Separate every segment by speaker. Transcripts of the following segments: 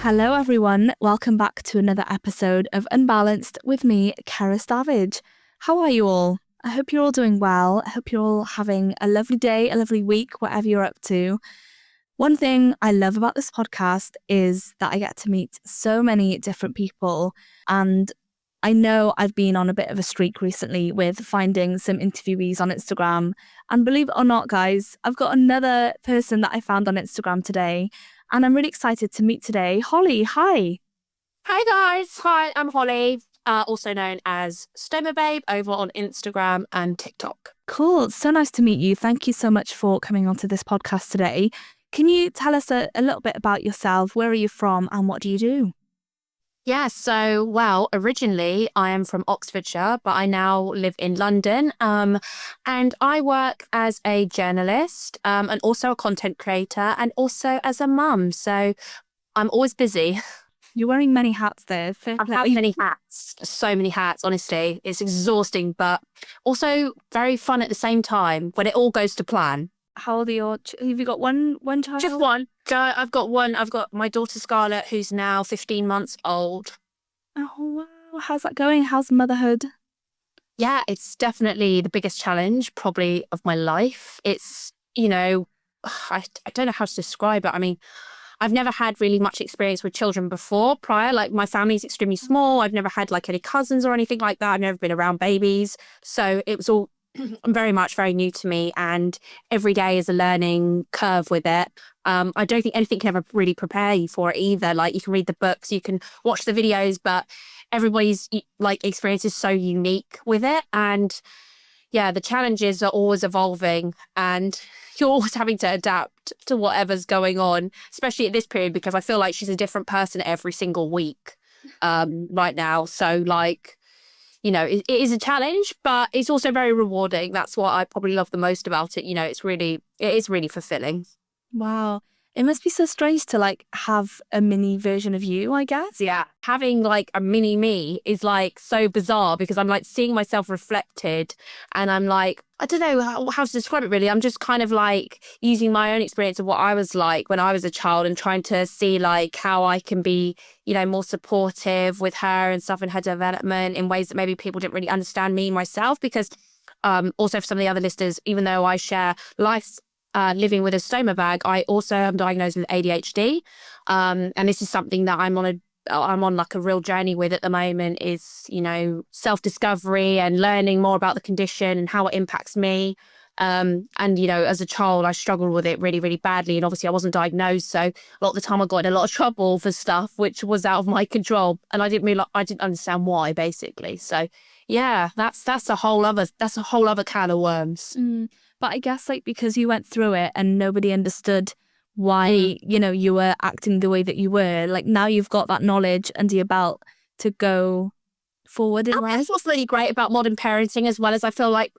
Speaker 1: Hello, everyone. Welcome back to another episode of Unbalanced with me, Cerys Davage. How are you all? I hope you're all doing well. I hope you're all having a lovely day, a lovely week, whatever you're up to. One thing I love about this podcast is that I get to meet so many different people. And I know I've been on a bit of a streak recently with finding some interviewees on Instagram. And believe it or not, guys, I've got another person that I found on Instagram today. And I'm really excited to meet today. Holly, hi.
Speaker 2: Hi guys, hi, I'm Holly, also known as Stomababe over on Instagram and TikTok.
Speaker 1: Cool. It's so nice to meet you. Thank you so much for coming onto this podcast today. Can you tell us a little bit about yourself? Where are you from and what do you do?
Speaker 2: Originally I am from Oxfordshire, but I now live in London, and I work as a journalist, and also a content creator, and also as a mum. So I'm always busy.
Speaker 1: You're wearing many hats there. Fair
Speaker 2: I
Speaker 1: play.
Speaker 2: have many hats, so many hats, honestly. It's exhausting, but also very fun at the same time when it all goes to plan.
Speaker 1: How old are your have you got one child?
Speaker 2: Just one. I've got one. I've got my daughter Scarlett, who's now 15 months old.
Speaker 1: Oh, wow. How's that going? How's motherhood?
Speaker 2: Yeah, it's definitely the biggest challenge probably of my life. It's, I don't know how to describe it. I mean, I've never had really much experience with children before prior. Like, my family's extremely small. I've never had like any cousins or anything like that. I've never been around babies. So it was all very new to me, and every day is a learning curve with it. I don't think anything can ever really prepare you for it either. Like, you can read the books, you can watch the videos, but everybody's like experience is so unique with it. And yeah, the challenges are always evolving, and you're always having to adapt to whatever's going on, especially at this period, because I feel like she's a different person every single week right now. So like, it is a challenge, but it's also very rewarding. That's what I probably love the most about it. It is really fulfilling.
Speaker 1: Wow. It must be so strange to like have a mini version of you, I guess.
Speaker 2: Yeah. Having like a mini me is like so bizarre, because I'm like seeing myself reflected, and I'm like, I don't know how to describe it really. I'm just kind of like using my own experience of what I was like when I was a child and trying to see like how I can be, more supportive with her and stuff in her development in ways that maybe people didn't really understand me myself. Because also for some of the other listeners, even though I share life living with a stoma bag, I also am diagnosed with ADHD. And this is something that I'm on like a real journey with at the moment, is, self-discovery and learning more about the condition and how it impacts me. And, as a child, I struggled with it really, really badly. And obviously I wasn't diagnosed. So a lot of the time I got in a lot of trouble for stuff which was out of my control. And I didn't understand why, basically. So yeah, that's a whole other can of worms.
Speaker 1: But I guess like because you went through it and nobody understood why, you were acting the way that you were, like now you've got that knowledge under your belt to go forward in life.
Speaker 2: That's what's really great about modern parenting, as well as I feel like,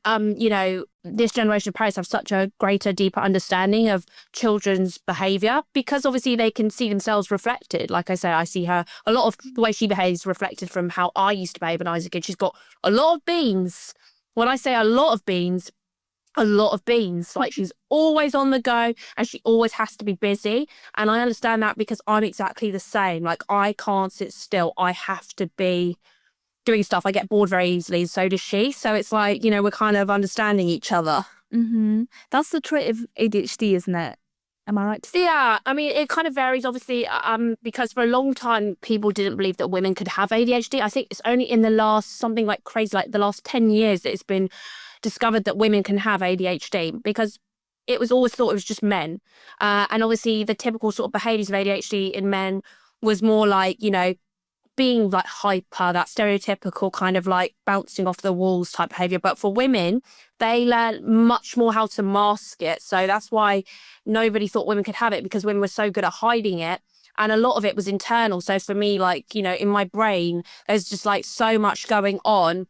Speaker 2: this generation of parents have such a greater, deeper understanding of children's behaviour, because obviously they can see themselves reflected. Like I say, I see her, a lot of the way she behaves reflected from how I used to behave when I was a kid. She's got a lot of beans. When I say a lot of beans, like she's always on the go and she always has to be busy. And I understand that because I'm exactly the same. Like, I can't sit still. I have to be doing stuff. I get bored very easily, so does she. So it's like, we're kind of understanding each other.
Speaker 1: Mm-hmm. That's the trait of ADHD, isn't it? Am I right?
Speaker 2: Yeah, I mean, it kind of varies, obviously, because for a long time, people didn't believe that women could have ADHD. I think it's only in the last, something like crazy, like the last 10 years that it's been discovered that women can have ADHD, because it was always thought it was just men. And obviously the typical sort of behaviours of ADHD in men was more like, being like hyper, that stereotypical kind of like bouncing off the walls type behaviour. But for women, they learn much more how to mask it. So that's why nobody thought women could have it, because women were so good at hiding it. And a lot of it was internal. So for me, like, in my brain, there's just like so much going on.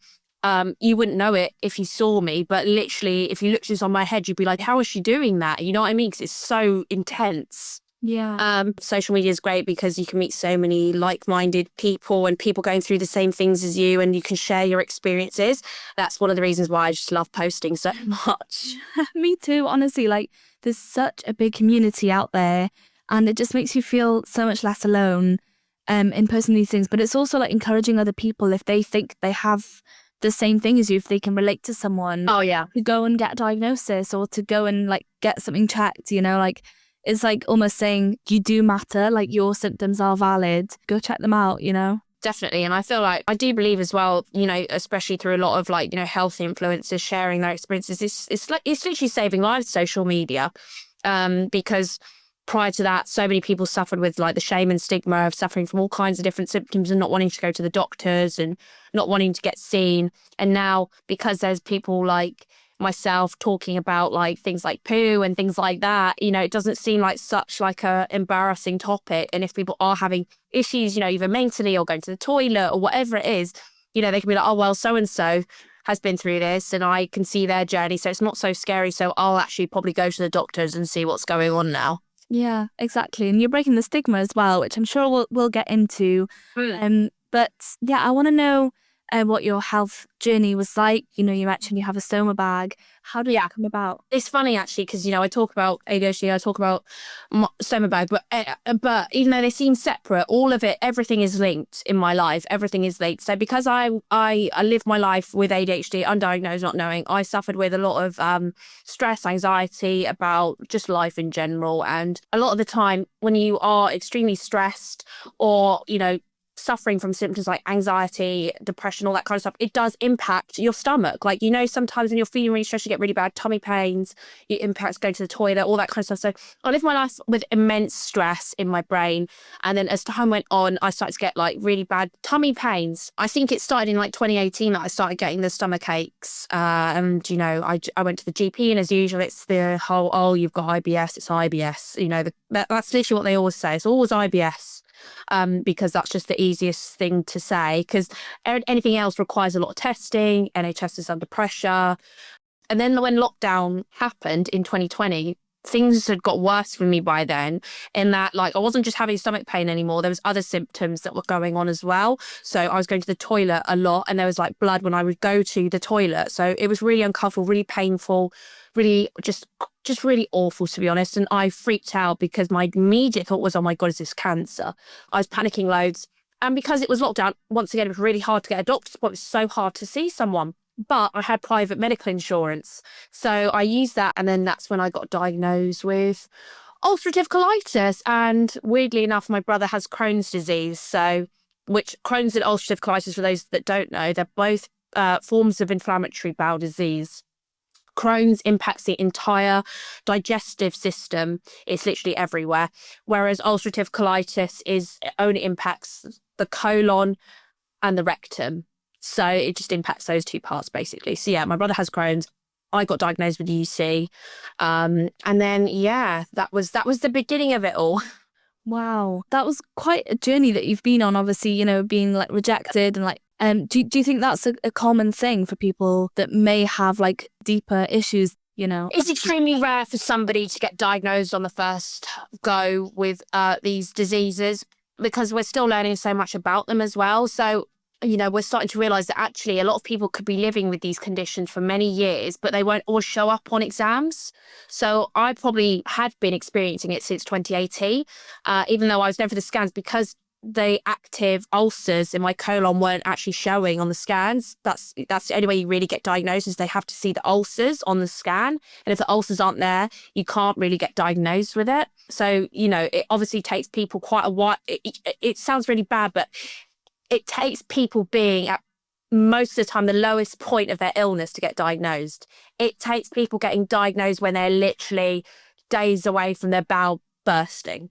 Speaker 2: You wouldn't know it if you saw me, but literally, if you looked just on my head, you'd be like, how is she doing that? You know what I mean? Because it's so intense.
Speaker 1: Yeah.
Speaker 2: Social media is great because you can meet so many like-minded people and people going through the same things as you, and you can share your experiences. That's one of the reasons why I just love posting so much.
Speaker 1: Me too, honestly. Like, there's such a big community out there. And it just makes you feel so much less alone in posting these things. But it's also like encouraging other people, if they think they have the same thing as you, if they can relate to someone,
Speaker 2: Oh, yeah.
Speaker 1: to go and get a diagnosis or to go and like get something checked, you know, like it's like almost saying you do matter, like your symptoms are valid, go check them out, you know.
Speaker 2: Definitely. And I feel like I do believe as well, you know, especially through a lot of like, you know, health influencers sharing their experiences, it's literally saving lives, social media. Because prior to that, so many people suffered with like the shame and stigma of suffering from all kinds of different symptoms and not wanting to go to the doctors and not wanting to get seen. And now, because there's people like myself talking about like things like poo and things like that, you know, it doesn't seem like such like a embarrassing topic. And if people are having issues, you know, either mentally or going to the toilet or whatever it is, you know, they can be like, oh, well, so and so has been through this and I can see their journey, so it's not so scary, so I'll actually probably go to the doctors and see what's going on now.
Speaker 1: Yeah, exactly. And you're breaking the stigma as well, which I'm sure we'll get into. But yeah, I want to know what your health journey was like. You know, you mentioned you have a stoma bag. How did it come about?
Speaker 2: It's funny actually because, you know, I talk about ADHD, I talk about Stomababe, but even though they seem separate, all of it, everything is linked in my life. Everything is linked. So because I live my life with ADHD, undiagnosed, not knowing, I suffered with a lot of stress, anxiety about just life in general. And a lot of the time when you are extremely stressed or, you know, suffering from symptoms like anxiety, depression, all that kind of stuff, it does impact your stomach. Like, you know, sometimes when you're feeling really stressed, you get really bad tummy pains, it impacts going to the toilet, all that kind of stuff. So I lived my life with immense stress in my brain. And then as time went on, I started to get like really bad tummy pains. I think it started in like 2018 that I started getting the stomach aches. And, you know, I went to the GP and as usual, it's the whole, oh, you've got IBS, it's IBS. You know, that's literally what they always say. It's always IBS. Because that's just the easiest thing to say, because anything else requires a lot of testing. NHS is under pressure. And then when lockdown happened in 2020, things had got worse for me by then, in that like I wasn't just having stomach pain anymore, there was other symptoms that were going on as well. So I was going to the toilet a lot and there was like blood when I would go to the toilet. So it was really uncomfortable, really painful, really just really awful, to be honest. And I freaked out because my immediate thought was, oh my God, is this cancer? I was panicking loads. And because it was lockdown, once again, it was really hard to get a doctor's appointment. It was so hard to see someone. But I had private medical insurance. So I used that. And then that's when I got diagnosed with ulcerative colitis. And weirdly enough, my brother has Crohn's disease. So, which Crohn's and ulcerative colitis, for those that don't know, they're both forms of inflammatory bowel disease. Crohn's impacts the entire digestive system. It's literally everywhere. Whereas ulcerative colitis only impacts the colon and the rectum. So it just impacts those two parts basically. So yeah, my brother has Crohn's. I got diagnosed with UC. And then, yeah, that was the beginning of it all.
Speaker 1: Wow, that was quite a journey that you've been on, obviously, you know, being like rejected and like, do you think that's a common thing for people that may have like deeper issues, you know?
Speaker 2: It's extremely rare for somebody to get diagnosed on the first go with these diseases because we're still learning so much about them as well. So, you know, we're starting to realise that actually a lot of people could be living with these conditions for many years, but they won't always show up on exams. So I probably had been experiencing it since 2018, even though I was known for the scans because the active ulcers in my colon weren't actually showing on the scans. That's the only way you really get diagnosed, is they have to see the ulcers on the scan. And if the ulcers aren't there, you can't really get diagnosed with it. So, you know, it obviously takes people quite a while. It sounds really bad, but it takes people being at most of the time the lowest point of their illness to get diagnosed. It takes people getting diagnosed when they're literally days away from their bowel bursting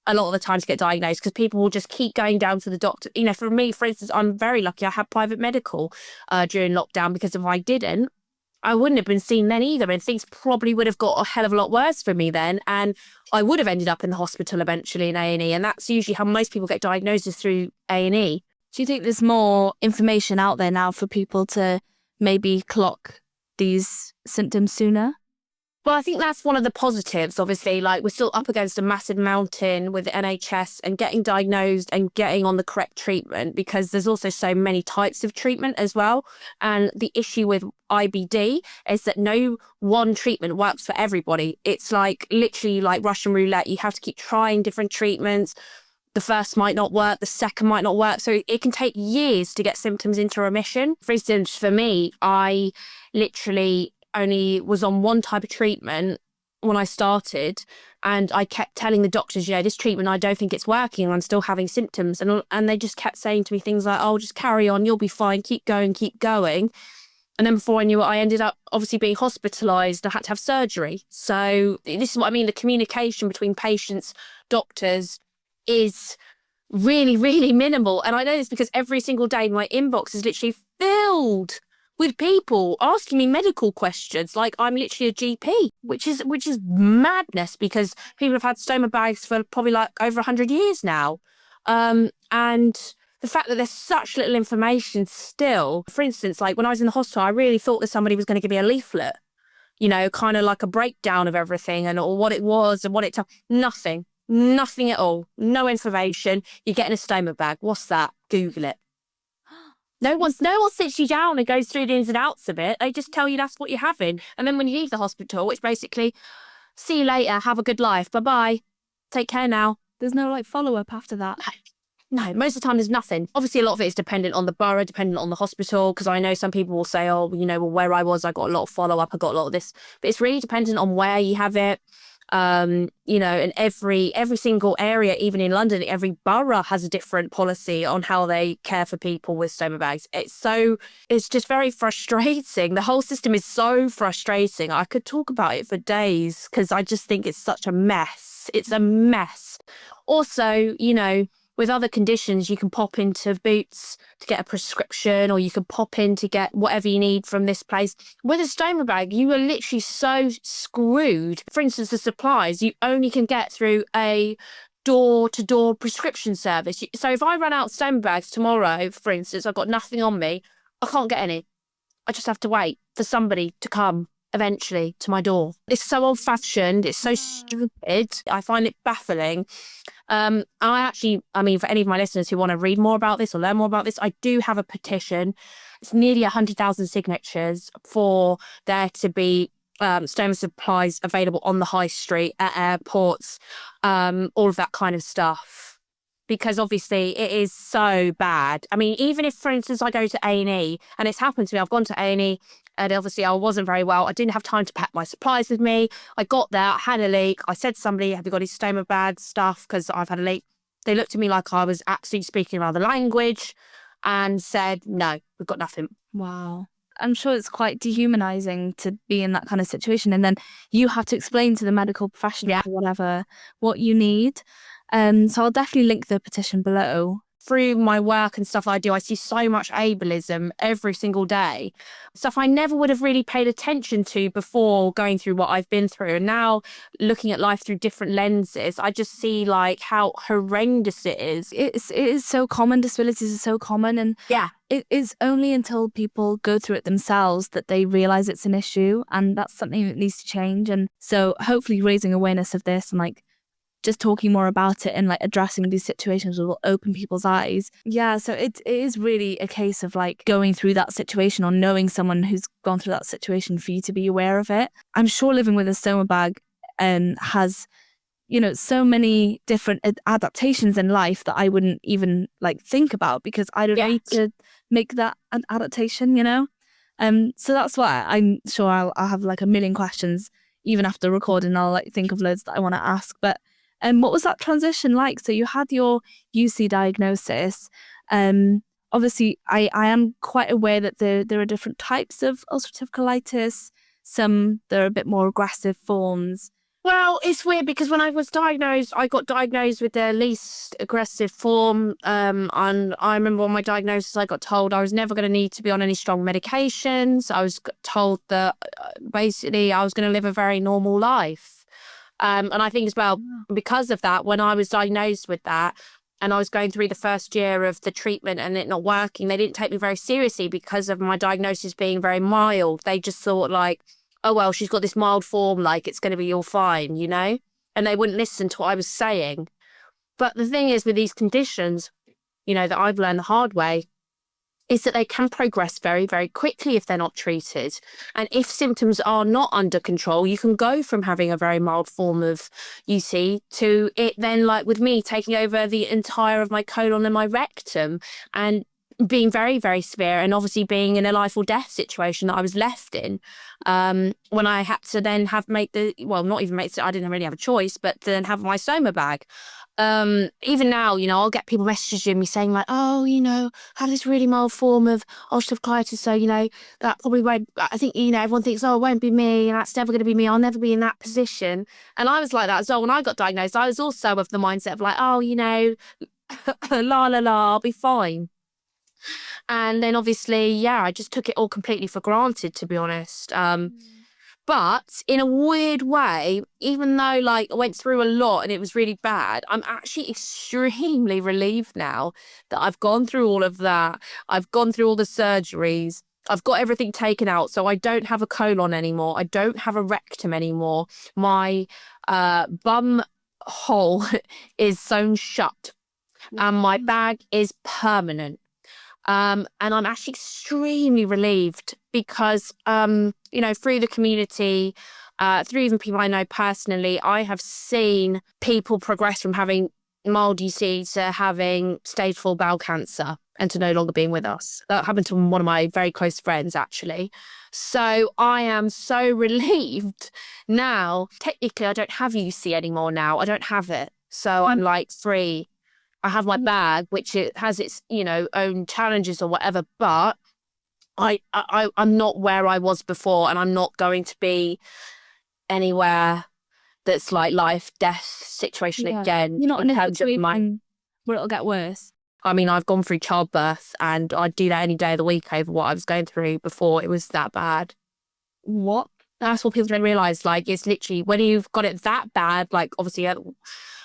Speaker 2: a lot of the time to get diagnosed, because people will just keep going down to the doctor. You know, for me, for instance, I'm very lucky I had private medical during lockdown, because if I didn't, I wouldn't have been seen then either, and things probably would have got a hell of a lot worse for me then, and I would have ended up in the hospital eventually in A&E, and that's usually how most people get diagnosed, is through A&E.
Speaker 1: Do you think there's more information out there now for people to maybe clock these symptoms sooner?
Speaker 2: Well, I think that's one of the positives, obviously. Like, we're still up against a massive mountain with the NHS and getting diagnosed and getting on the correct treatment, because there's also so many types of treatment as well. And the issue with IBD is that no one treatment works for everybody. It's like literally like Russian roulette. You have to keep trying different treatments. The first might not work, the second might not work. So it can take years to get symptoms into remission. For instance, for me, I literally only was on one type of treatment when I started, and I kept telling the doctors, this treatment, I don't think it's working, and I'm still having symptoms. And they just kept saying to me things like, oh, just carry on, you'll be fine, keep going, keep going. And then before I knew it, I ended up obviously being hospitalised. I had to have surgery. So this is what I mean. The communication between patients, doctors is really, really minimal. And I know this because every single day my inbox is literally filled with people asking me medical questions like I'm literally a GP, which is madness, because people have had stoma bags for probably like over 100 years now. And the fact that there's such little information still. For instance, like when I was in the hospital, I really thought that somebody was going to give me a leaflet, kind of like a breakdown of everything or what it was and what it took. Nothing at all. No information. You're getting a stoma bag. What's that? Google it. No one sits you down and goes through the ins and outs of it. They just tell you that's what you're having. And then when you leave the hospital, it's basically, see you later, have a good life, bye-bye, take care now.
Speaker 1: There's no like follow-up after that?
Speaker 2: No, most of the time there's nothing. Obviously, a lot of it is dependent on the borough, dependent on the hospital, because I know some people will say, oh, where I was, I got a lot of follow-up, I got a lot of this. But it's really dependent on where you have it. And every single area, even in London, every borough has a different policy on how they care for people with stoma bags. It's just very frustrating. The whole system is so frustrating. I could talk about it for days because I just think it's such a mess. It's a mess. Also, with other conditions, you can pop into Boots to get a prescription, or you can pop in to get whatever you need from this place. With a stoma bag, you are literally so screwed. For instance, the supplies you only can get through a door-to-door prescription service. So if I run out of stoma bags tomorrow, for instance, I've got nothing on me, I can't get any. I just have to wait for somebody to come eventually to my door. It's so old-fashioned. It's so stupid. I find it baffling. For any of my listeners who want to read more about this or learn more about this, I do have a petition. It's nearly 100,000 signatures for there to be stoma supplies available on the high street, at airports, all of that kind of stuff. Because obviously it is so bad. I mean, even if, for instance, I go to A&E, and it's happened to me, I've gone to A&E, and obviously I wasn't very well. I didn't have time to pack my supplies with me. I got there, I had a leak. I said to somebody, have you got any stoma bag stuff? Because I've had a leak. They looked at me like I was actually speaking another language and said, no, we've got nothing.
Speaker 1: Wow. I'm sure it's quite dehumanizing to be in that kind of situation. And then you have to explain to the medical professional or whatever what you need. So I'll definitely link the petition below.
Speaker 2: Through my work and stuff I do, I see so much ableism every single day. Stuff I never would have really paid attention to before going through what I've been through. And now looking at life through different lenses, I just see like how horrendous it is.
Speaker 1: It is so common. Disabilities are so common. And it is only until people go through it themselves that they realise it's an issue. And that's something that needs to change. And so hopefully raising awareness of this and like just talking more about it and like addressing these situations will open people's eyes. Yeah, so it is really a case of like going through that situation or knowing someone who's gone through that situation for you to be aware of it. I'm sure living with a stoma bag has, so many different adaptations in life that I wouldn't even like think about because I don't need to make that an adaptation, So that's why I'm sure I'll have like a million questions even after recording. I'll like think of loads that I want to ask, but what was that transition like? So you had your UC diagnosis. Obviously, I am quite aware that there are different types of ulcerative colitis. Some, there are a bit more aggressive forms.
Speaker 2: Well, it's weird because when I was diagnosed, I got diagnosed with the least aggressive form. And I remember on my diagnosis, I got told I was never going to need to be on any strong medications. I was told that basically I was going to live a very normal life. And I think as well, because of that, when I was diagnosed with that and I was going through the first year of the treatment and it not working, they didn't take me very seriously because of my diagnosis being very mild. They just thought like, oh, well, she's got this mild form, like it's going to be all fine, you know? And they wouldn't listen to what I was saying. But the thing is with these conditions, you know, that I've learned the hard way, is that they can progress very, very quickly if they're not treated. And if symptoms are not under control, you can go from having a very mild form of UC to it then, like with me, taking over the entire of my colon and my rectum and being very, very severe, and obviously being in a life or death situation that I was left in, when I had to then not even make, I didn't really have a choice, but to then have my stoma bag. Even now, you know, I'll get people messaging me saying like, oh, you know, I have this really mild form of ulcerative colitis, so, you know, that probably won't, I think, you know, everyone thinks, oh, it won't be me, and that's never going to be me, I'll never be in that position. And I was like that as well when I got diagnosed. I was also of the mindset of like, oh, you know, la la la, I'll be fine. And then obviously, yeah, I just took it all completely for granted, to be honest. But in a weird way, even though like I went through a lot and it was really bad, I'm actually extremely relieved now that I've gone through all of that. I've gone through all the surgeries. I've got everything taken out. So I don't have a colon anymore. I don't have a rectum anymore. My bum hole is sewn shut and my bag is permanent. And I'm actually extremely relieved because, you know, through the community, through even people I know personally, I have seen people progress from having mild UC to having stage 4 bowel cancer and to no longer being with us. That happened to one of my very close friends, actually. So I am so relieved now. Technically, I don't have UC anymore now. I don't have it. So I'm like free. I have my bag, which it has its, you know, own challenges or whatever, but I'm not where I was before, and I'm not going to be anywhere that's like life, death situation again.
Speaker 1: You're not in a situation
Speaker 2: my,
Speaker 1: where it'll get worse.
Speaker 2: I mean, I've gone through childbirth and I'd do that any day of the week over what I was going through before it was that bad.
Speaker 1: What?
Speaker 2: That's what people don't realise. Like, it's literally when you've got it that bad, like obviously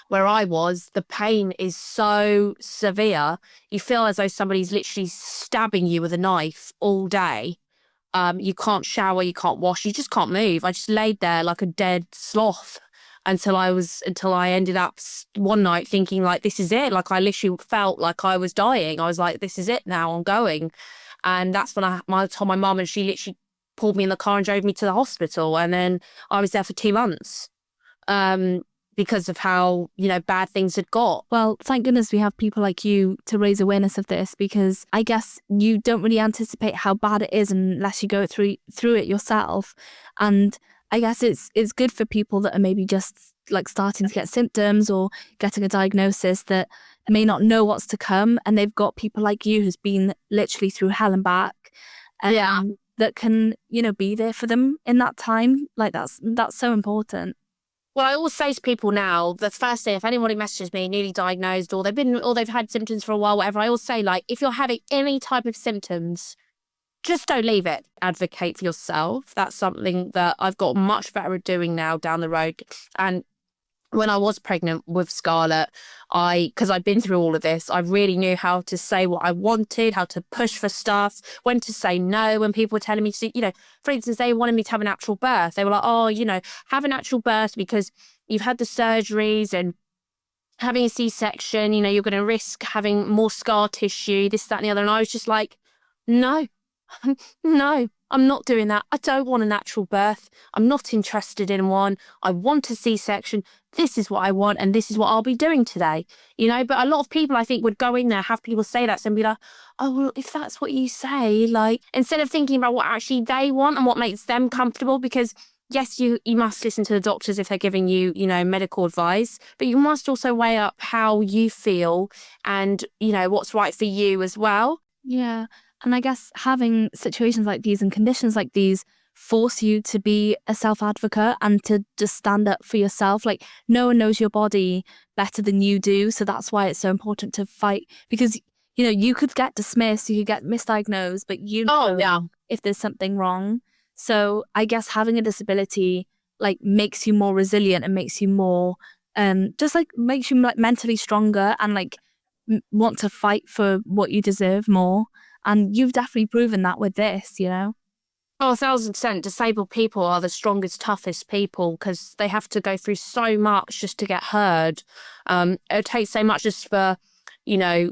Speaker 2: where I was, the pain is so severe. You feel as though somebody's literally stabbing you with a knife all day. You can't shower, you can't wash, you just can't move. I just laid there like a dead sloth until I ended up one night thinking like, this is it. Like I literally felt like I was dying. I was like, this is it now, I'm going. And that's when I told my mum, and she literally pulled me in the car and drove me to the hospital. And then I was there for 2 months. Because of how, you know, bad things had got.
Speaker 1: Well, thank goodness we have people like you to raise awareness of this, because I guess you don't really anticipate how bad it is unless you go through it yourself. And I guess it's good for people that are maybe just like starting to get symptoms or getting a diagnosis that may not know what's to come, and they've got people like you who's been literally through hell and back. That can, you know, be there for them in that time. Like that's so important.
Speaker 2: Well, I always say to people now, the first day, if anybody messages me newly diagnosed or they've had symptoms for a while, whatever, I always say, like, if you're having any type of symptoms, just don't leave it. Advocate for yourself. That's something that I've got much better at doing now down the road. And when I was pregnant with Scarlett, because I'd been through all of this, I really knew how to say what I wanted, how to push for stuff, when to say no, when people were telling me to, you know, for instance, they wanted me to have a natural birth. They were like, oh, you know, have a natural birth because you've had the surgeries, and having a C-section, you know, you're going to risk having more scar tissue, this, that, and the other. And I was just like, no, no, I'm not doing that. I don't want a natural birth. I'm not interested in one. I want a C-section. This is what I want, and this is what I'll be doing today. You know, but a lot of people, I think, would go in there, have people say that, and be like, oh, well, if that's what you say, like, instead of thinking about what actually they want and what makes them comfortable, because yes, you must listen to the doctors if they're giving you, you know, medical advice, but you must also weigh up how you feel and, you know, what's right for you as well.
Speaker 1: Yeah. And I guess having situations like these and conditions like these force you to be a self-advocate and to just stand up for yourself. Like, no one knows your body better than you do. So that's why it's so important to fight, because, you know, you could get dismissed, you could get misdiagnosed, but you know if there's something wrong. So I guess having a disability like makes you more resilient and makes you more just like makes you like mentally stronger and like want to fight for what you deserve more. And you've definitely proven that with this, you know.
Speaker 2: Oh, 1,000%. Disabled people are the strongest, toughest people because they have to go through so much just to get heard. It takes so much just for, you know,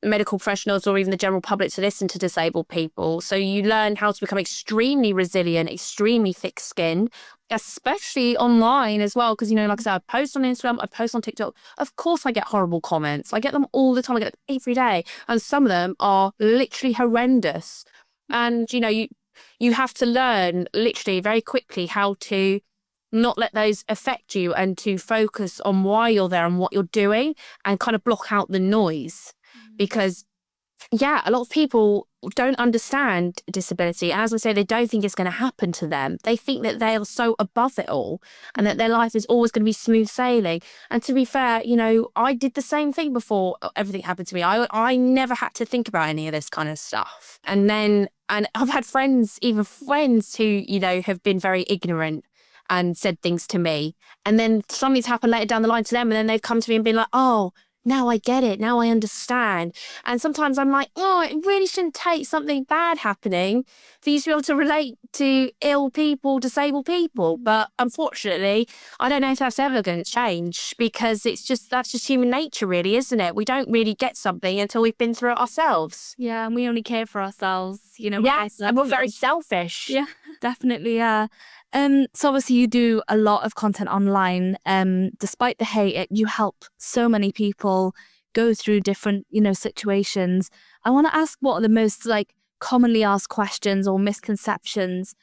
Speaker 2: medical professionals or even the general public to listen to disabled people. So you learn how to become extremely resilient, extremely thick-skinned, especially online as well. Because, like I said, I post on Instagram, I post on TikTok. Of course, I get horrible comments. I get them all the time. I get them every day. And some of them are literally horrendous. And, you have to learn literally very quickly how to not let those affect you and to focus on why you're there and what you're doing and kind of block out the noise. Because, yeah, a lot of people don't understand disability. As I say, they don't think it's going to happen to them. They think that they are so above it all and that their life is always going to be smooth sailing. And to be fair, I did the same thing before everything happened to me. I never had to think about any of this kind of stuff. And I've had friends, even friends who, have been very ignorant and said things to me. And then something's happened later down the line to them. And then they've come to me and been like, oh, now I get it. Now I understand. And sometimes I'm like, oh, it really shouldn't take something bad happening for you to be able to relate to ill people, disabled people. But unfortunately, I don't know if that's ever going to change because that's just human nature, really, isn't it? We don't really get something until we've been through it ourselves.
Speaker 1: Yeah, and we only care for ourselves,
Speaker 2: Yes, and we're very selfish.
Speaker 1: Yeah, definitely, yeah. So obviously you do a lot of content online. Despite the hate, you help so many people go through different, situations. I want to ask what are the most commonly asked questions or misconceptions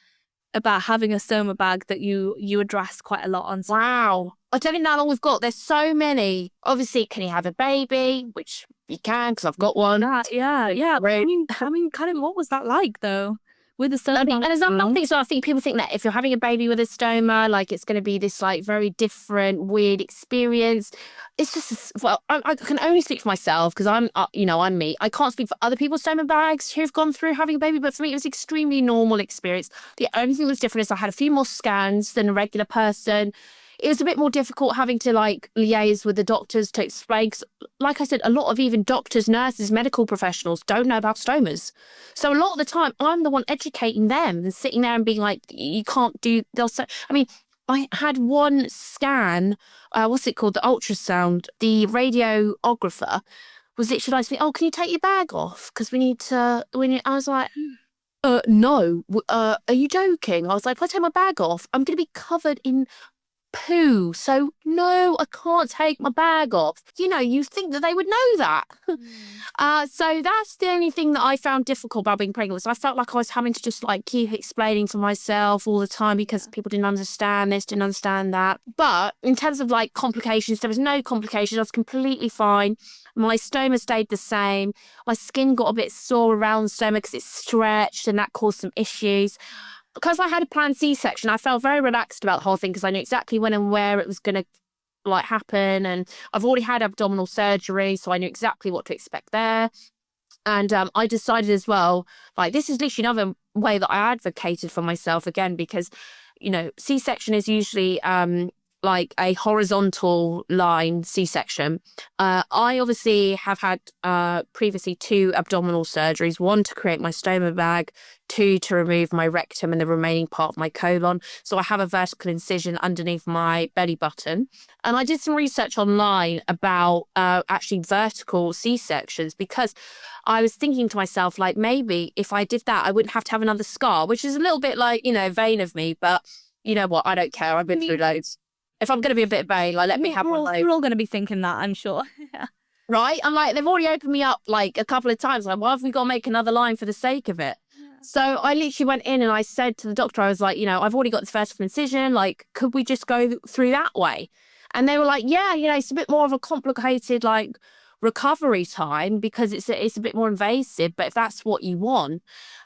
Speaker 1: about having a stoma bag that you address quite a lot on.
Speaker 2: Wow. I don't know how long we've got. There's so many. Obviously, can you have a baby? Which you can, because I've got one.
Speaker 1: Yeah. I mean, kind of what was that like though? With the stoma.
Speaker 2: And there's other things. So I think people think that if you're having a baby with a stoma, it's going to be this very different, weird experience. It's just, I can only speak for myself because I'm me. I can't speak for other people's stoma bags who've gone through having a baby, but for me, it was extremely normal experience. The only thing that was different is I had a few more scans than a regular person. It was a bit more difficult having to liaise with the doctors to explain. 'Cause, like I said, a lot of even doctors, nurses, medical professionals don't know about stomas. So a lot of the time, I'm the one educating them and sitting there and being like, you can't do. I mean, I had one scan. What's it called? The ultrasound. The radiographer was literally like, "Oh, can you take your bag off? Because we need to." I was like, no. Are you joking? I was like, if I take my bag off, I'm going to be covered in poo. So no, I can't take my bag off. You think that they would know that. So that's the only thing that I found difficult about being pregnant was I felt like I was having to just keep explaining to myself all the time because people didn't understand this, didn't understand that. But in terms of complications, there was no complications. I was completely fine. My stoma stayed the same. My skin got a bit sore around the stoma because it stretched and that caused some issues. Because I had a planned C-section, I felt very relaxed about the whole thing because I knew exactly when and where it was going to happen. And I've already had abdominal surgery, so I knew exactly what to expect there. And I decided as well, this is literally another way that I advocated for myself again, because, C-section is usually a horizontal line C-section. I obviously have had previously 2 abdominal surgeries, 1 to create my stoma bag, 2 to remove my rectum and the remaining part of my colon. So I have a vertical incision underneath my belly button. And I did some research online about actually vertical C-sections because I was thinking to myself, maybe if I did that, I wouldn't have to have another scar, which is a little bit vain of me. But you know what? I don't care. I've been through loads. If I'm going to be a bit vain, let me have one.
Speaker 1: We're all going to be thinking that, I'm sure.
Speaker 2: Right? I'm they've already opened me up a couple of times. Why have we got to make another line for the sake of it? Yeah. So I literally went in and I said to the doctor, I was like, I've already got this vertical incision. Could we just go through that way? And they were like, yeah, it's a bit more of a complicated recovery time because it's a bit more invasive. But if that's what you want,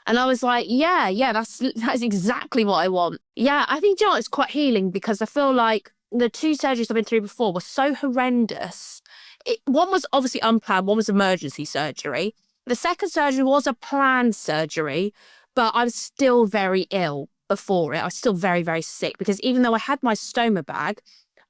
Speaker 2: and I was like, yeah, that's exactly what I want. Yeah, I think it's quite healing because I feel like the 2 surgeries I've been through before were so horrendous. One was obviously unplanned, one was emergency surgery. The second surgery was a planned surgery, but I was still very ill before it. I was still very, very sick because even though I had my stoma bag,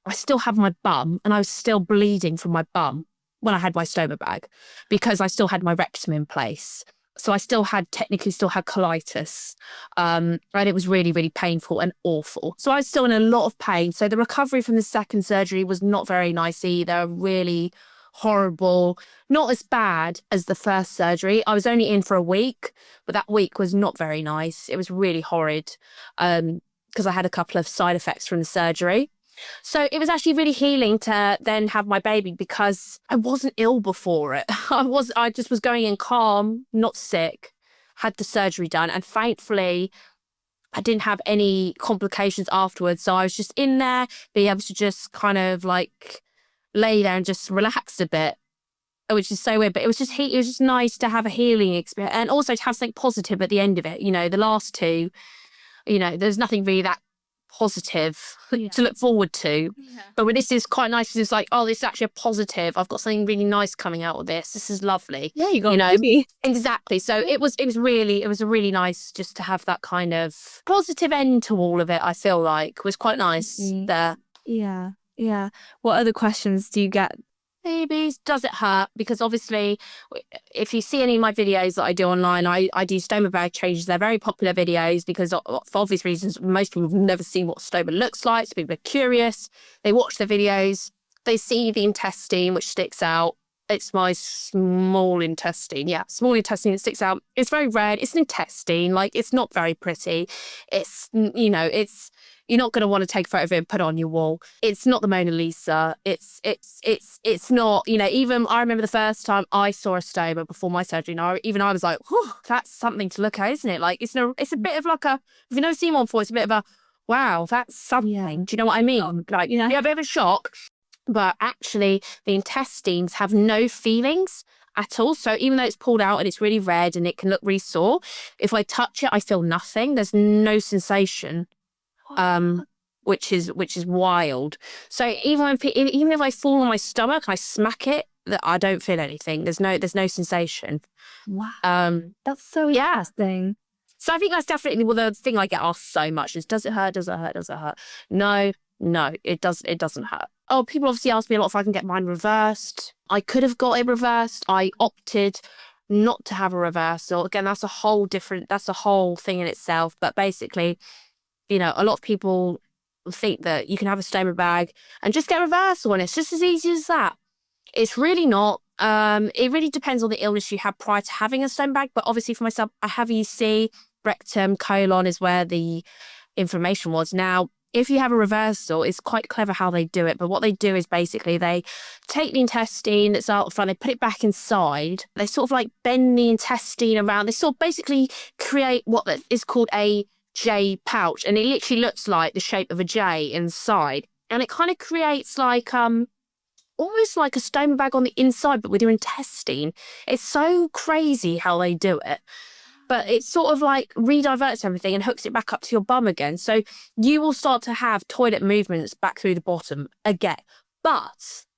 Speaker 2: I still have my bum and I was still bleeding from my bum when I had my stoma bag because I still had my rectum in place. So I technically still had colitis. And it was really, really painful and awful. So I was still in a lot of pain. So the recovery from the second surgery was not very nice either. Really horrible. Not as bad as the first surgery. I was only in for a week, but that week was not very nice. It was really horrid because I had a couple of side effects from the surgery. So it was actually really healing to then have my baby because I wasn't ill before it. I just was going in calm, not sick, had the surgery done. And thankfully, I didn't have any complications afterwards. So I was just in there, be able to just kind of like lay there and just relax a bit, which is so weird. But it was just nice to have a healing experience and also to have something positive at the end of it. You know, the last two, there's nothing really that positive to look forward to. Yeah. But with this is quite nice because it's like, oh, this is actually a positive. I've got something really nice coming out of this. This is lovely.
Speaker 1: Yeah, you got a baby.
Speaker 2: Exactly. So it was a really nice just to have that kind of positive end to all of it. I feel like it was quite nice there.
Speaker 1: Yeah. Yeah. What other questions do you get?
Speaker 2: Babies, does it hurt? Because obviously, if you see any of my videos that I do online, I do Stomababe changes. They're very popular videos because for obvious reasons, most people have never seen what stoma looks like. So people are curious. They watch the videos. They see the intestine, which sticks out. It's my small intestine. Yeah, small intestine that sticks out. It's very red. It's an intestine. Like, it's not very pretty. It's, you're not going to want to take a photo of it and put it on your wall. It's not the Mona Lisa. It's not, even I remember the first time I saw a stoma before my surgery. And I was like, whew, that's something to look at, isn't it? Like, it's a bit of like if you've never seen one before, it's a bit of a, wow, that's something. Yeah. Do you know what I mean? Like, you have a bit of a shock. But actually, the intestines have no feelings at all. So even though it's pulled out and it's really red and it can look really sore, if I touch it, I feel nothing. There's no sensation. Which is wild. So even if I fall on my stomach, I smack it, that I don't feel anything. There's no sensation.
Speaker 1: Wow. That's so interesting.
Speaker 2: So I think that's definitely the thing I get asked so much is, does it hurt? Does it hurt? Does it hurt? No, it doesn't hurt. Oh, people obviously ask me a lot if I can get mine reversed. I could have got it reversed. I opted not to have a reversal. Again, that's a whole thing in itself. But basically, a lot of people think that you can have a stoma bag and just get a reversal, and it's just as easy as that. It's really not. It really depends on the illness you had prior to having a stoma bag. But obviously for myself, I have EC, rectum, colon is where the inflammation was. Now, if you have a reversal, it's quite clever how they do it. But what they do is basically they take the intestine that's out front, they put it back inside. They sort of like bend the intestine around. They sort of basically create what is called a J pouch, and it literally looks like the shape of a J inside, and it kind of creates like almost like a stoma bag on the inside, but with your intestine. It's so crazy how they do it, but it sort of like rediverts everything and hooks it back up to your bum again. So you will start to have toilet movements back through the bottom again, but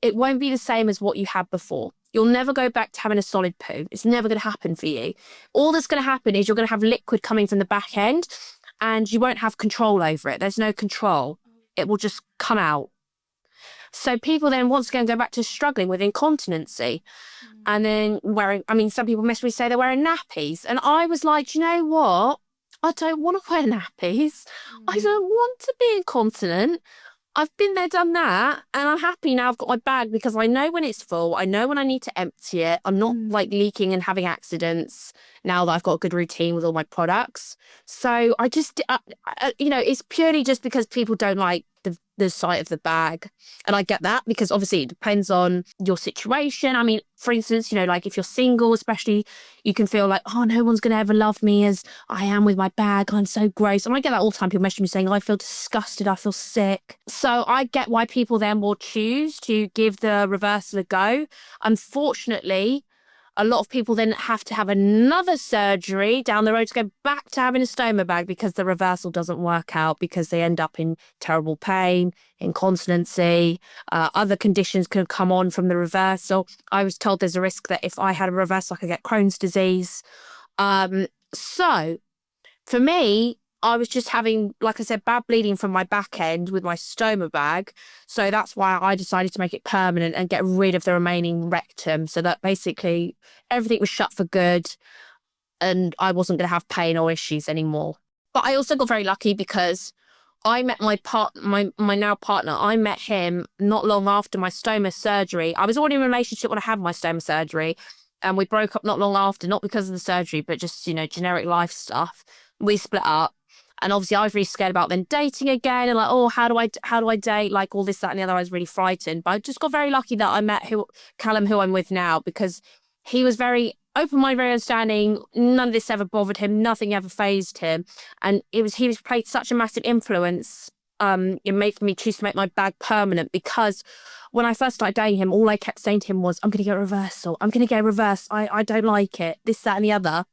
Speaker 2: it won't be the same as what you had before. You'll never go back to having a solid poo. It's never going to happen for you. All that's going to happen is you're going to have liquid coming from the back end and you won't have control over it. There's no control. It will just come out. So people then once again go back to struggling with incontinency. And then some people mess with me, say they're wearing nappies. And I was like, you know what? I don't want to wear nappies. I don't want to be incontinent. I've been there, done that, and I'm happy now I've got my bag because I know when it's full. I know when I need to empty it. I'm not like leaking and having accidents now that I've got a good routine with all my products. So I just, it's purely just because people don't like the sight of the bag. And I get that because obviously it depends on your situation. I mean, for instance, like if you're single, especially, you can feel like, oh, no one's going to ever love me as I am with my bag. I'm so gross. And I get that all the time. People message me saying, I feel disgusted. I feel sick. So I get why people then will choose to give the reversal a go. Unfortunately, a lot of people then have to have another surgery down the road to go back to having a stoma bag because the reversal doesn't work out, because they end up in terrible pain, incontinency, other conditions can come on from the reversal. I was told there's a risk that if I had a reversal, I could get Crohn's disease. So for me, I was just having, like I said, bad bleeding from my back end with my stoma bag. So that's why I decided to make it permanent and get rid of the remaining rectum. So that basically everything was shut for good and I wasn't going to have pain or issues anymore. But I also got very lucky because I met my now partner. I met him not long after my stoma surgery. I was already in a relationship when I had my stoma surgery, and we broke up not long after, not because of the surgery, but just, generic life stuff. We split up. And obviously I was really scared about then dating again and like, oh, how do I date? Like all this, that, and the other. I was really frightened. But I just got very lucky that I met Callum, who I'm with now, because he was very open-minded, very understanding. None of this ever bothered him. Nothing ever phased him. And he was played such a massive influence in making me choose to make my bag permanent, because when I first started dating him, all I kept saying to him was, I'm going to get a reversal. I'm going to get a reverse. I don't like it. This, that, and the other.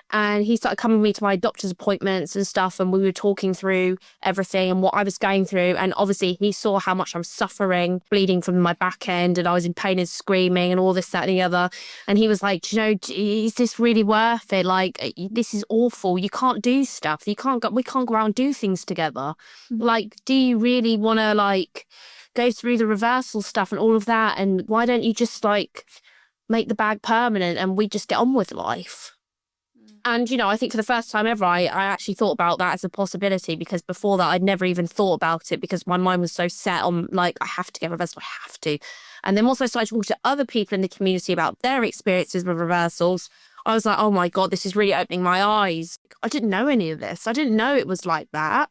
Speaker 2: And he started coming with me to my doctor's appointments and stuff. And we were talking through everything and what I was going through. And obviously he saw how much I'm suffering, bleeding from my back end. And I was in pain and screaming and all this, that, and the other. And he was like, is this really worth it? Like, this is awful. You can't do stuff. We can't go out and do things together. Like, do you really want to like go through the reversal stuff and all of that? And why don't you just like make the bag permanent and we just get on with life? And, I think for the first time ever, I actually thought about that as a possibility, because before that, I'd never even thought about it because my mind was so set on, like, I have to get reversal, I have to. And then once I started talking to other people in the community about their experiences with reversals, I was like, oh my God, this is really opening my eyes. I didn't know any of this. I didn't know it was like that.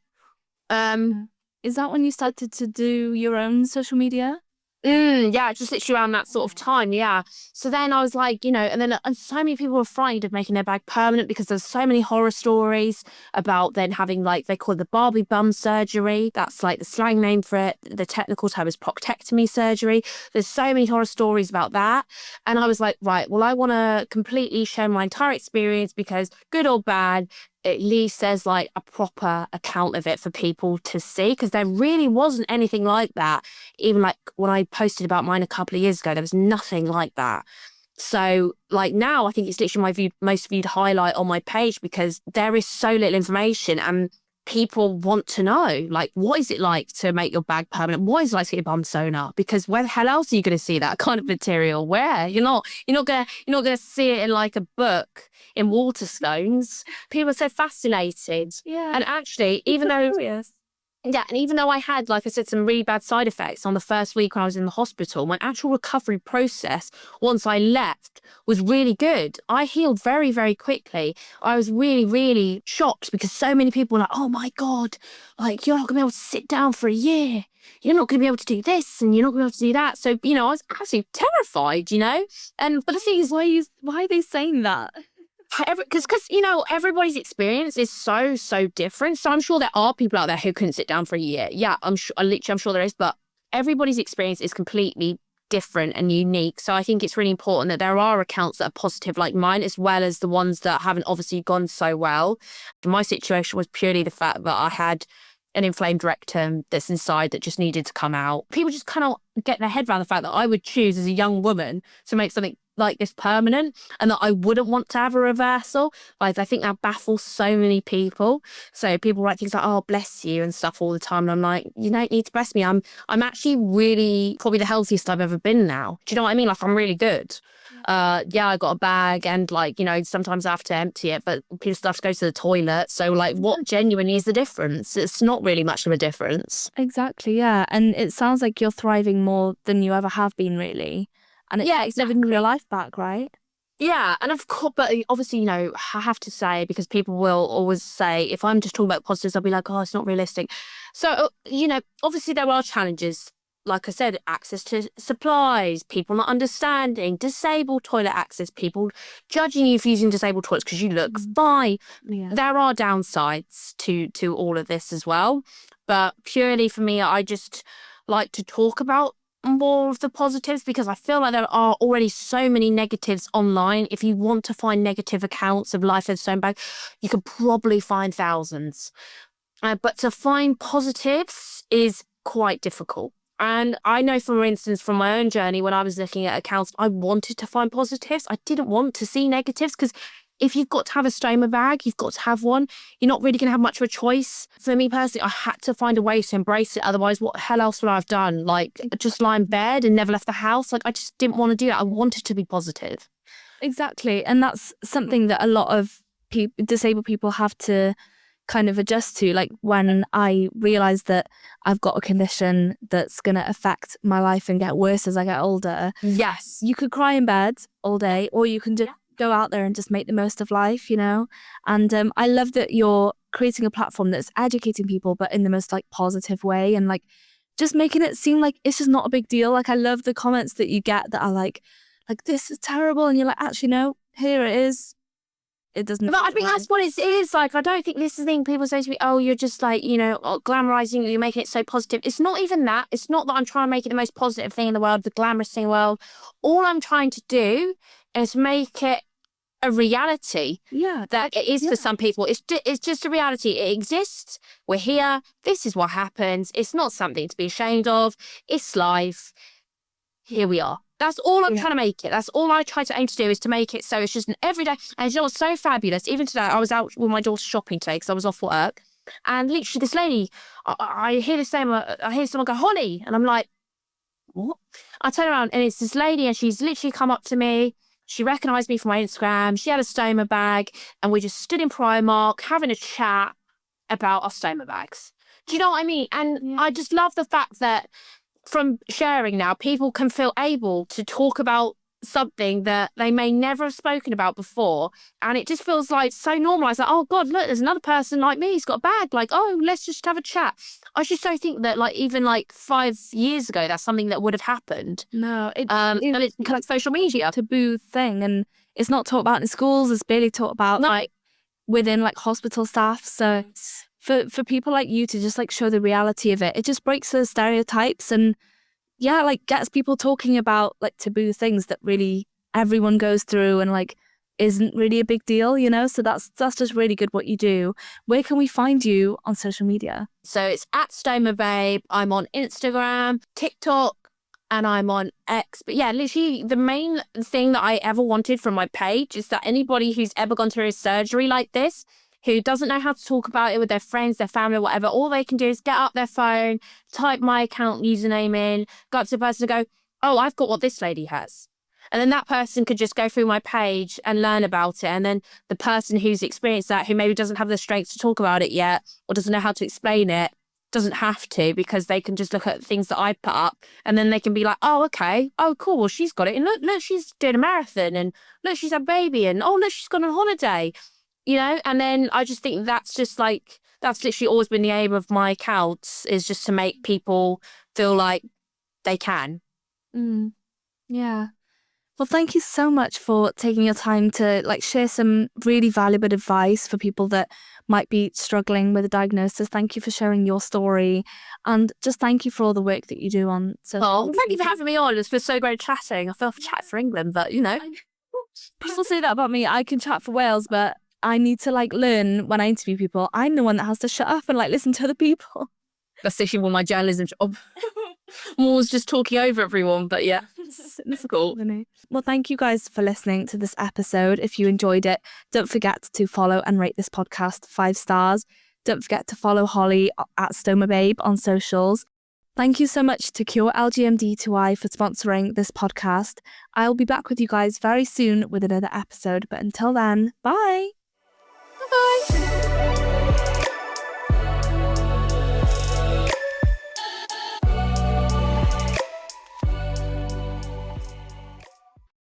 Speaker 1: Is that when you started to do your own social media?
Speaker 2: Yeah, just literally around that sort of time, yeah. So then I was like, and so many people were frightened of making their bag permanent because there's so many horror stories about then having, like, they call it the Barbie bum surgery. That's like the slang name for it. The technical term is proctectomy surgery. There's so many horror stories about that. And I was like, right, well, I want to completely share my entire experience because good or bad, at least there's like a proper account of it for people to see, because there really wasn't anything like that. Even like when I posted about mine a couple of years ago, there was nothing like that. So like now I think it's literally my most viewed highlight on my page because there is so little information and people want to know, like, what is it like to make your bag permanent? What is it like to get your bum sewn up? Because where the hell else are you going to see that kind of material? Where? You're not gonna see it in like a book in Waterstones. People are so fascinated.
Speaker 1: Yeah.
Speaker 2: And actually, even though I had, like I said, some really bad side effects on the first week when I was in the hospital, my actual recovery process once I left was really good. I healed very, very quickly. I was really, really shocked because so many people were like, oh my God, like you're not going to be able to sit down for a year. You're not going to be able to do this and you're not going to be able to do that. So, I was absolutely terrified, But the thing is,
Speaker 1: Why are they saying that?
Speaker 2: because everybody's experience is so different. So I'm sure there are people out there who couldn't sit down for a year. Yeah, I'm sure there is, but everybody's experience is completely different and unique. So I think it's really important that there are accounts that are positive like mine, as well as the ones that haven't obviously gone so well. My situation was purely the fact that I had an inflamed rectum that's inside that just needed to come out. People just kind of get their head around the fact that I would choose as a young woman to make something like this permanent and that I wouldn't want to have a reversal. Like, I think that baffles so many people. So people write things like, oh, bless you and stuff all the time. And I'm like, you don't need to bless me. I'm actually really probably the healthiest I've ever been now. Do you know what I mean? Like, I'm really good. Yeah, I got a bag and like, sometimes I have to empty it, but people still have to go to the toilet. So like, what genuinely is the difference? It's not really much of a difference.
Speaker 1: Exactly, yeah. And it sounds like you're thriving more than you ever have been, really. And it's like living your life back, right?
Speaker 2: Yeah, and of course, but obviously, I have to say, because people will always say, if I'm just talking about positives, I'll be like, oh, it's not realistic. So, obviously there are challenges. Like I said, access to supplies, people not understanding, disabled toilet access, people judging you for using disabled toilets because you look fine.
Speaker 1: Yeah.
Speaker 2: There are downsides to all of this as well. But purely for me, I just like to talk about more of the positives because I feel like there are already so many negatives online. If you want to find negative accounts of life as Stomababe, you could probably find thousands. But to find positives is quite difficult. And I know, for instance, from my own journey, when I was looking at accounts, I wanted to find positives. I didn't want to see negatives because if you've got to have a stoma bag, you've got to have one. You're not really going to have much of a choice. For me personally, I had to find a way to embrace it. Otherwise, what the hell else would I have done? Like, just lie in bed and never left the house? Like, I just didn't want to do that. I wanted to be positive.
Speaker 1: Exactly. And that's something that a lot of disabled people have to kind of adjust to. Like, when I realised that I've got a condition that's going to affect my life and get worse as I get older.
Speaker 2: Yes.
Speaker 1: You could cry in bed all day, or you can just go out there and just make the most of life, you know? And I love that you're creating a platform that's educating people, but in the most like positive way, and like just making it seem like it's just not a big deal. Like, I love the comments that you get that are like, this is terrible. And you're like, actually, no, here it is. It doesn't.
Speaker 2: But I think that's what it is. Like, I don't think this is the thing people say to me, oh, you're just like, glamorizing, you're making it so positive. It's not even that. It's not that I'm trying to make it the most positive thing in the world, the glamorous thing in the world. All I'm trying to do is make it a reality.
Speaker 1: Yeah.
Speaker 2: That it is for some people. It's just a reality. It exists. We're here. This is what happens. It's not something to be ashamed of. It's life. Here we are. That's all I'm trying to make it. That's all I try to aim to do, is to make it so it's just an everyday. And you know what's so fabulous? Even today, I was out with my daughter shopping today because I was off work. And literally this lady, I hear the same, I hear someone go, Holly. And I'm like, what? I turn around and it's this lady, and she's literally come up to me. She recognised me from my Instagram. She had a stoma bag, and we just stood in Primark having a chat about our stoma bags. Do you know what I mean? And I just love the fact that from sharing now, people can feel able to talk about something that they may never have spoken about before. And it just feels like so normalised. Like, oh God, look, there's another person like me who's got a bag. Like, oh, let's just have a chat. I just don't think that, like, even like 5 years ago, that's something that would have happened.
Speaker 1: No,
Speaker 2: and it's kind of social media.
Speaker 1: Taboo thing, and it's not taught about in schools. It's barely taught about like within like hospital staff. So for people like you to just like show the reality of it, it just breaks those stereotypes and like gets people talking about like taboo things that really everyone goes through and like isn't really a big deal, you know? So that's just really good what you do. Where can we find you on social media?
Speaker 2: So it's at Stomababe. I'm on Instagram, TikTok, and I'm on X. But yeah, literally the main thing that I ever wanted from my page is that anybody who's ever gone through a surgery like this, who doesn't know how to talk about it with their friends, their family, whatever, all they can do is get up their phone, type my account username in, go up to the person and go, oh, I've got what this lady has. And then that person could just go through my page and learn about it. And then the person who's experienced that, who maybe doesn't have the strength to talk about it yet, or doesn't know how to explain it, doesn't have to, because they can just look at things that I put up, and then they can be like, oh, okay, oh, cool, well, she's got it. And look, she's doing a marathon, and look, she's had a baby, and oh, look, she's gone on holiday. You know, and then I just think that's just like, that's literally always been the aim of my accounts, is just to make people feel like they can.
Speaker 1: Yeah. Well, thank you so much for taking your time to like share some really valuable advice for people that might be struggling with a diagnosis. Thank you for sharing your story, and just thank you for all the work that you do on social media.
Speaker 2: Thank you for having me on. It's been so great chatting. I feel chat for England, but you know.
Speaker 1: People say that about me. I can chat for Wales, but I need to like learn when I interview people. I'm the one that has to shut up and like listen to other people.
Speaker 2: That's literally one of my journalism job. I'm always just talking over everyone, but yeah, it's cool.
Speaker 1: Well, thank you guys for listening to this episode. If you enjoyed it, don't forget to follow and rate this podcast 5 stars. Don't forget to follow Holly at Stomababe on socials. Thank you so much to Cure LGMD2I for sponsoring this podcast. I'll be back with you guys very soon with another episode, but until then, bye!
Speaker 2: Bye!